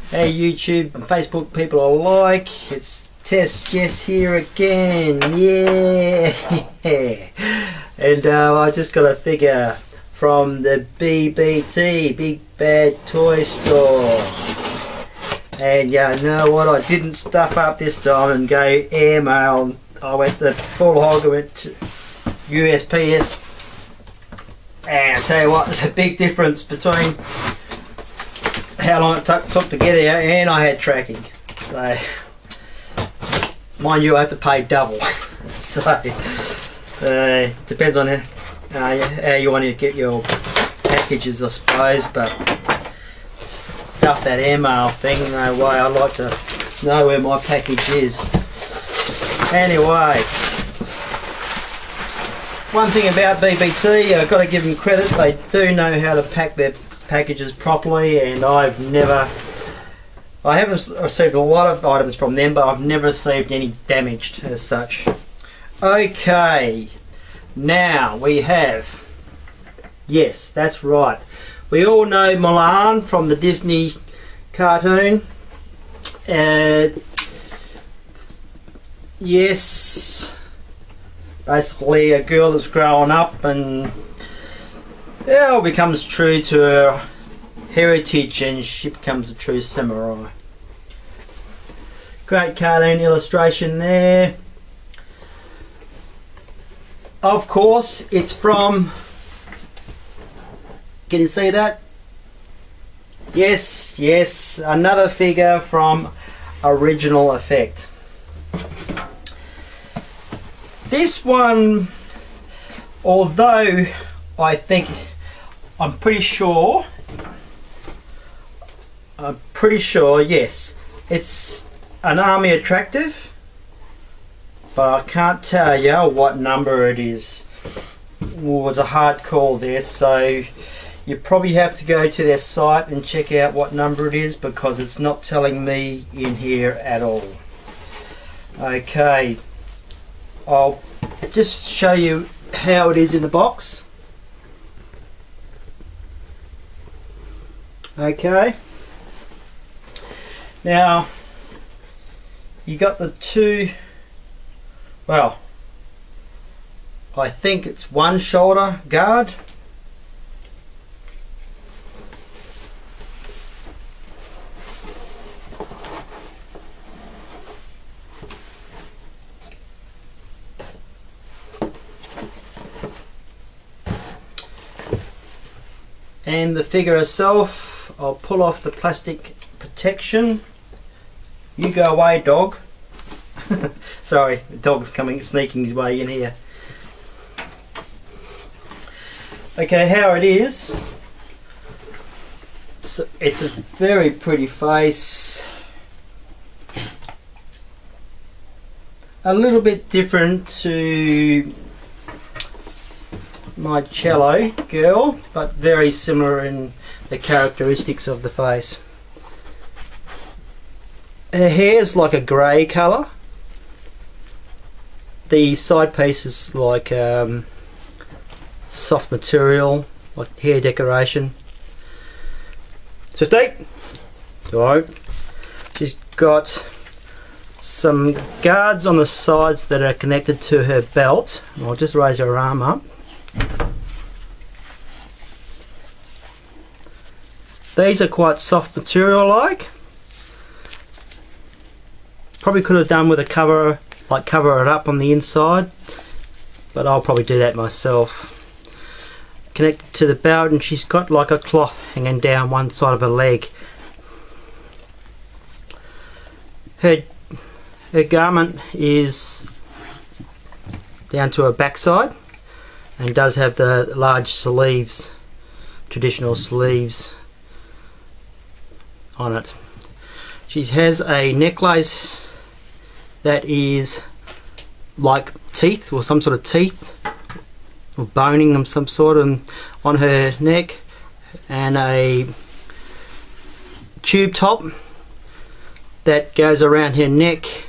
Hey YouTube and Facebook people alike, it's Test Jess here again, yeah! And I just got a figure from the BBT, Big Bad Toy Store. And you know what, I didn't stuff up this time and go airmail. I went the full hog, I went to USPS. And I tell you what, there's a big difference between how long it took to get here, and I had tracking. So, mind you, I have to pay double. So, depends on how you want to get your packages, I suppose. But stuff that airmail thing, no way. I like to know where my package is. Anyway, one thing about BBT, I've got to give them credit. They do know how to pack their packages properly, and I haven't received a lot of items from them, but I've never received any damaged as such. Okay, now we have, yes, that's right, we all know Mulan from the Disney cartoon. Yes, basically a girl that's growing up and becomes true to her heritage, and she becomes a true samurai. Great cartoon illustration there. Of course, it's from, can you see that? Yes, yes, another figure from Original Effect. This one, although I'm pretty sure, yes, it's an army attractive, but I can't tell you what number it is. Ooh, it's a hard call there, so you probably have to go to their site and check out what number it is, because it's not telling me in here at all. Okay, I'll just show you how it is in the box. Okay, now you got the two, well, I think it's one shoulder guard, and the figure itself, I'll pull off the plastic protection. You go away, dog. Sorry, the dog's sneaking his way in here. Okay, how it is. It's a very pretty face. A little bit different to my cello girl, but very similar in the characteristics of the face. Her hair's like a grey colour. The side piece is like soft material, like hair decoration. 50. So she's got some guards on the sides that are connected to her belt. I'll just raise her arm up. These are quite soft material like. Probably could have done with a cover, like cover it up on the inside, but I'll probably do that myself. Connected to the belt, and she's got like a cloth hanging down one side of her leg. Her garment is down to her backside and does have the large sleeves, traditional sleeves on it. She has a necklace that is like teeth, or some sort of teeth, or boning of some sort, on her neck, and a tube top that goes around her neck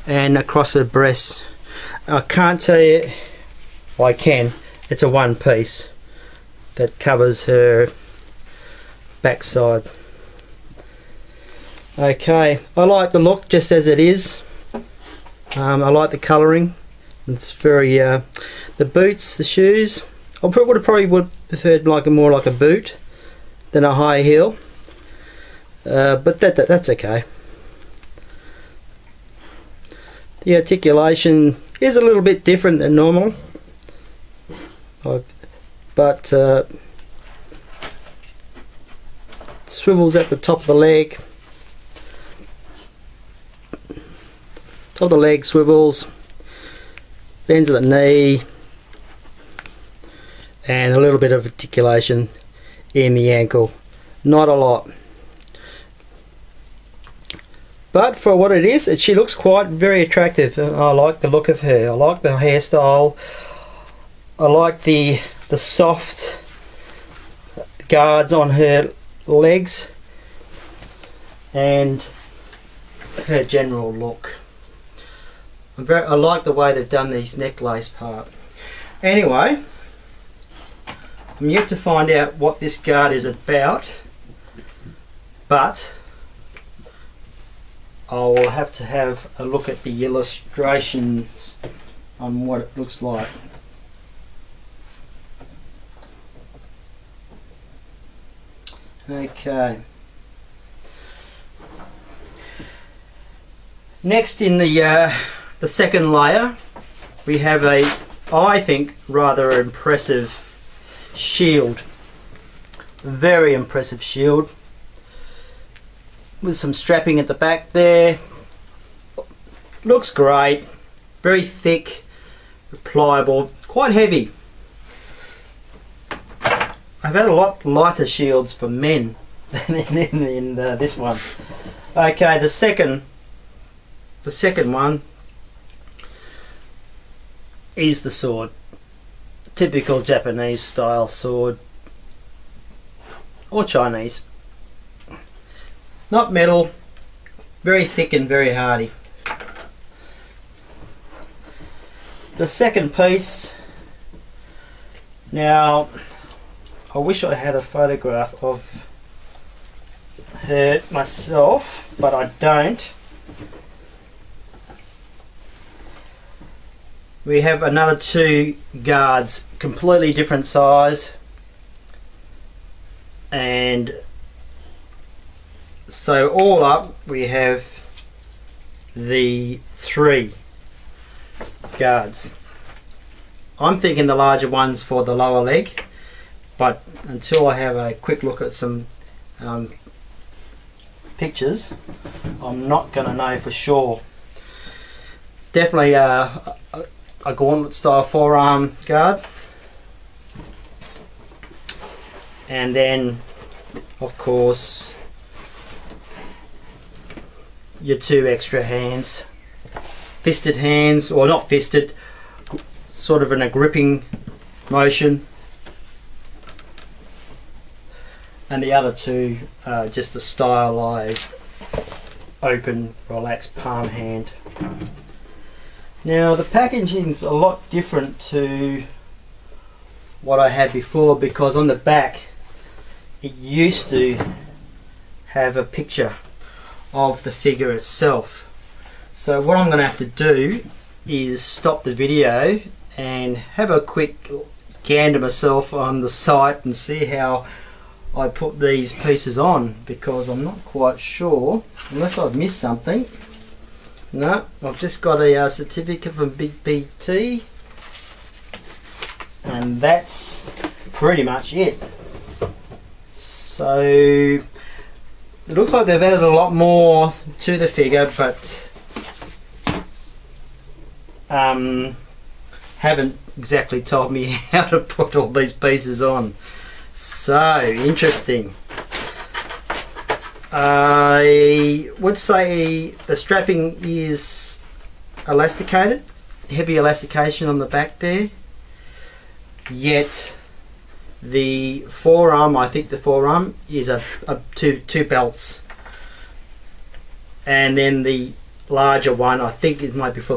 and across her breasts. I can't tell you, well, I can, it's a one piece that covers her backside. Okay, I like the look just as it is. I like the colouring. It's very the boots, the shoes. I would have probably preferred like more like a boot than a high heel, but that's okay. The articulation is a little bit different than normal, but swivels at the top of the leg. Top of the leg swivels, bends at the knee, and a little bit of articulation in the ankle. Not a lot. But for what it is, she looks quite very attractive. I like the look of her. I like the hairstyle. I like the soft guards on her legs and her general look. I like the way they've done these necklace part. Anyway, I'm yet to find out what this guard is about, but I'll have to have a look at the illustrations on what it looks like. Okay. Next, in the second layer, we have a, I think, rather impressive shield. Very impressive shield, with some strapping at the back there. Looks great. Very thick, pliable, quite heavy. I've had a lot lighter shields for men than in this one. Okay, the second one is the sword. Typical Japanese style sword, or Chinese. Not metal, very thick and very hardy. The second piece, now I wish I had a photograph of her myself, but I don't. We have another two guards, completely different size, and so all up we have the three guards. I'm thinking the larger ones for the lower leg, but until I have a quick look at some pictures, I'm not going to know for sure. Definitely a gauntlet style forearm guard, and then of course your two extra hands, fisted hands, or not fisted, sort of in a gripping motion, and the other two just a stylized open relaxed palm hand. Now the packaging's a lot different to what I had before, because on the back it used to have a picture of the figure itself. So what I'm going to have to do is stop the video and have a quick gander myself on the site and see how I put these pieces on, because I'm not quite sure, unless I've missed something. No, I've just got a certificate from Big BT, and that's pretty much it. So it looks like they've added a lot more to the figure, but haven't exactly told me how to put all these pieces on. So interesting. I would say the strapping is elasticated, heavy elastication on the back there, yet the forearm, I think the forearm is two belts, and then the larger one, I think it might be for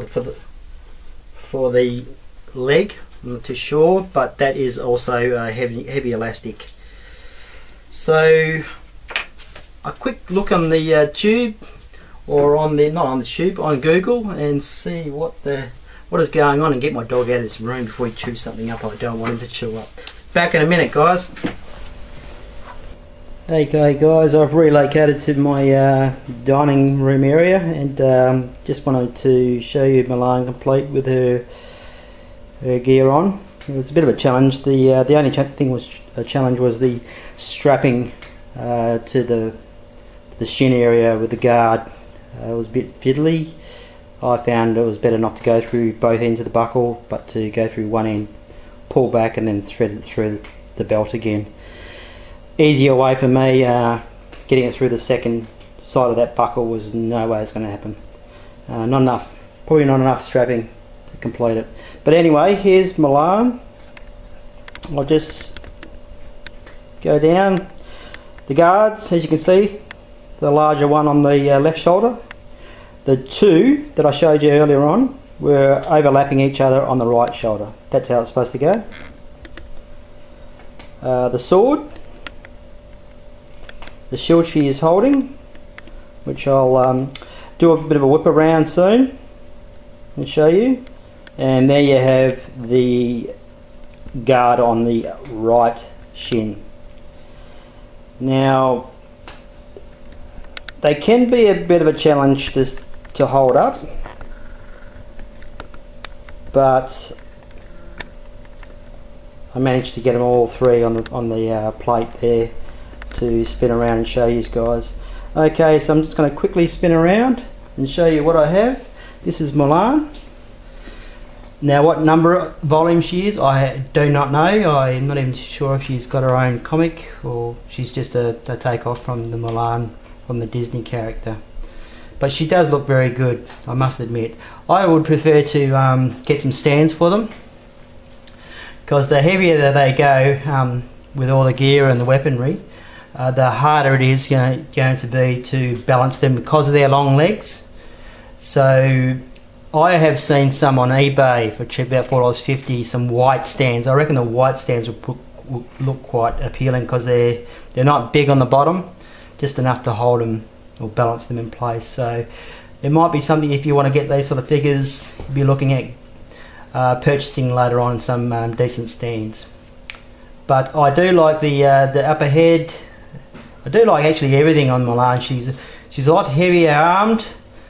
the leg. I'm not too sure, but that is also heavy elastic. So a quick look on the tube, or on the, not on the tube, on Google, and see what is going on, and get my dog out of this room before he chews something up I don't want him to chew up. Back in a minute, guys. Okay guys, I've relocated to my dining room area, and just wanted to show you Mulan complete with her gear on. It was a bit of a challenge. The only thing was a challenge was the strapping to the shin area with the guard. It was a bit fiddly. I found it was better not to go through both ends of the buckle, but to go through one end, pull back, and then thread it through the belt again. Easier way for me, getting it through the second side of that buckle was no way it's going to happen. Not enough, probably not enough strapping to complete it. But anyway, here's Mulan. I'll just go down the guards, as you can see, the larger one on the left shoulder. The two that I showed you earlier on were overlapping each other on the right shoulder. That's how it's supposed to go. The sword, the shield she is holding, which I'll do a bit of a whip around soon and show you. And there you have the guard on the right shin. Now, they can be a bit of a challenge to hold up, but I managed to get them all three on the plate there to spin around and show you guys. Okay, so I'm just going to quickly spin around and show you what I have. This is Mulan. Now, what number volume she is, I do not know. I'm not even sure if she's got her own comic or she's just a takeoff from the Mulan, from the Disney character. But she does look very good, I must admit. I would prefer to get some stands for them, because the heavier that they go with all the gear and the weaponry, the harder it is going to be to balance them because of their long legs. So I have seen some on eBay for cheap, about $4.50, some white stands. I reckon the white stands will look quite appealing because they're not big on the bottom, just enough to hold them or balance them in place. So it might be something, if you want to get these sort of figures, you'll be looking at purchasing later on some decent stands. But I do like the upper head. I do like actually everything on Mulan. She's a lot heavier armed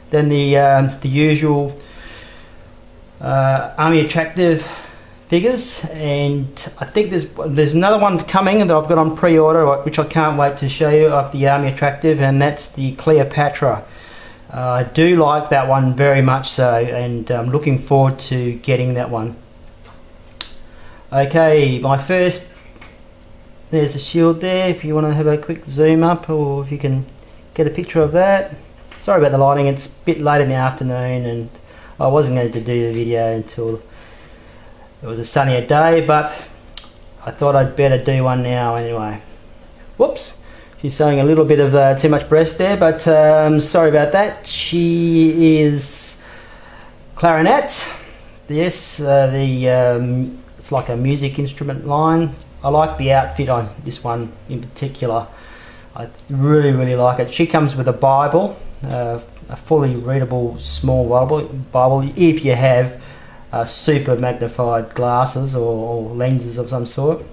than the usual Army Attractive figures, and I think there's another one coming that I've got on pre-order, which I can't wait to show you, of the Army Attractive, and that's the Cleopatra. I do like that one very much so, and I'm looking forward to getting that one. Okay, there's the shield there, if you want to have a quick zoom up, or if you can get a picture of that. Sorry about the lighting, it's a bit late in the afternoon and I wasn't going to do the video until it was a sunnier day, but I thought I'd better do one now anyway. Whoops, she's showing a little bit of too much breast there, but sorry about that. She is clarinet. Yes, it's like a music instrument line. I like the outfit on this one in particular. I really like it. She comes with a Bible, a fully readable small Bible if you have super magnified glasses or lenses of some sort.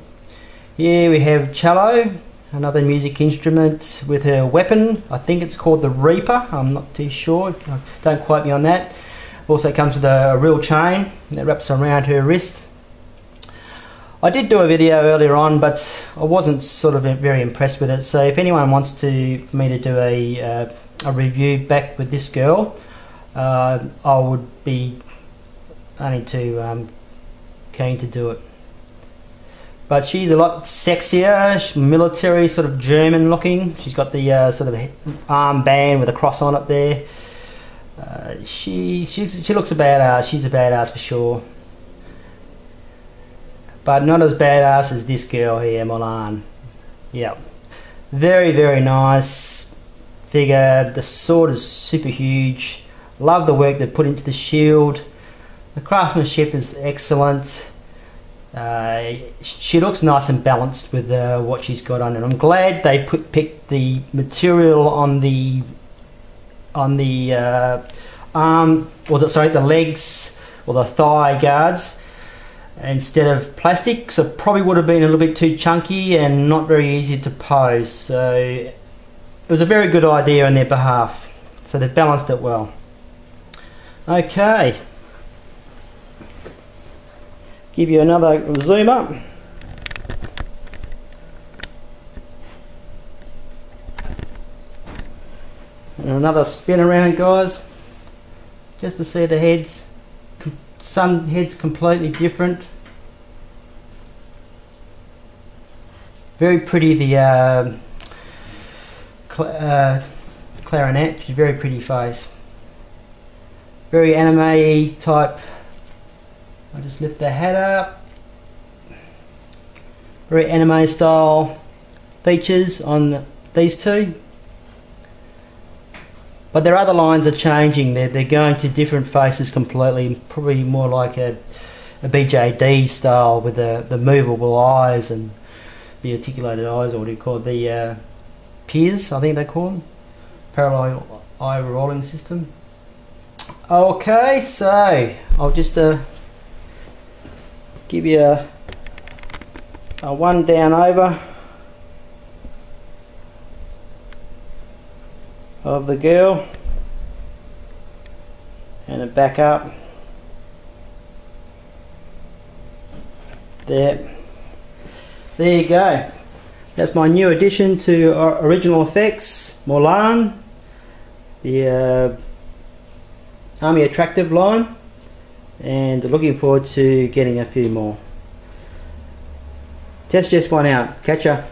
Here we have cello, another music instrument with her weapon. I think it's called the Reaper, I'm not too sure, don't quote me on that. Also comes with a real chain that wraps around her wrist. I did do a video earlier on, but I wasn't sort of very impressed with it, so if anyone wants for me to do a review back with this girl, I would be only too keen to do it. But she's a lot sexier, military, sort of German looking. She's got the sort of armband with a cross on it there. She looks a badass. She's a badass for sure, but not as badass as this girl here, Mulan. Yeah, very nice figure. The sword is super huge. Love the work they put into the shield. The craftsmanship is excellent. She looks nice and balanced with what she's got on, and I'm glad they picked the material on the arm, or the legs or the thigh guards instead of plastic, so it probably would have been a little bit too chunky and not very easy to pose. So it was a very good idea on their behalf, so they balanced it well. Okay, give you another zoom up. And another spin around, guys, just to see the heads. Some heads completely different. Very pretty, the clarinet, she's a very pretty face. Very anime type. I'll just lift the head up. Very anime style features on these two. But their other lines are changing. They're going to different faces completely. Probably more like a BJD style with the movable eyes and the articulated eyes, or what do you call it? The piers, I think they call them. Parallel eye rolling system. Okay, so I'll just give you a one down over of the girl and a back up there you go. That's my new addition to Original Effects Mulan, the Army Attractive line, and looking forward to getting a few more. Test just one out. Catch ya.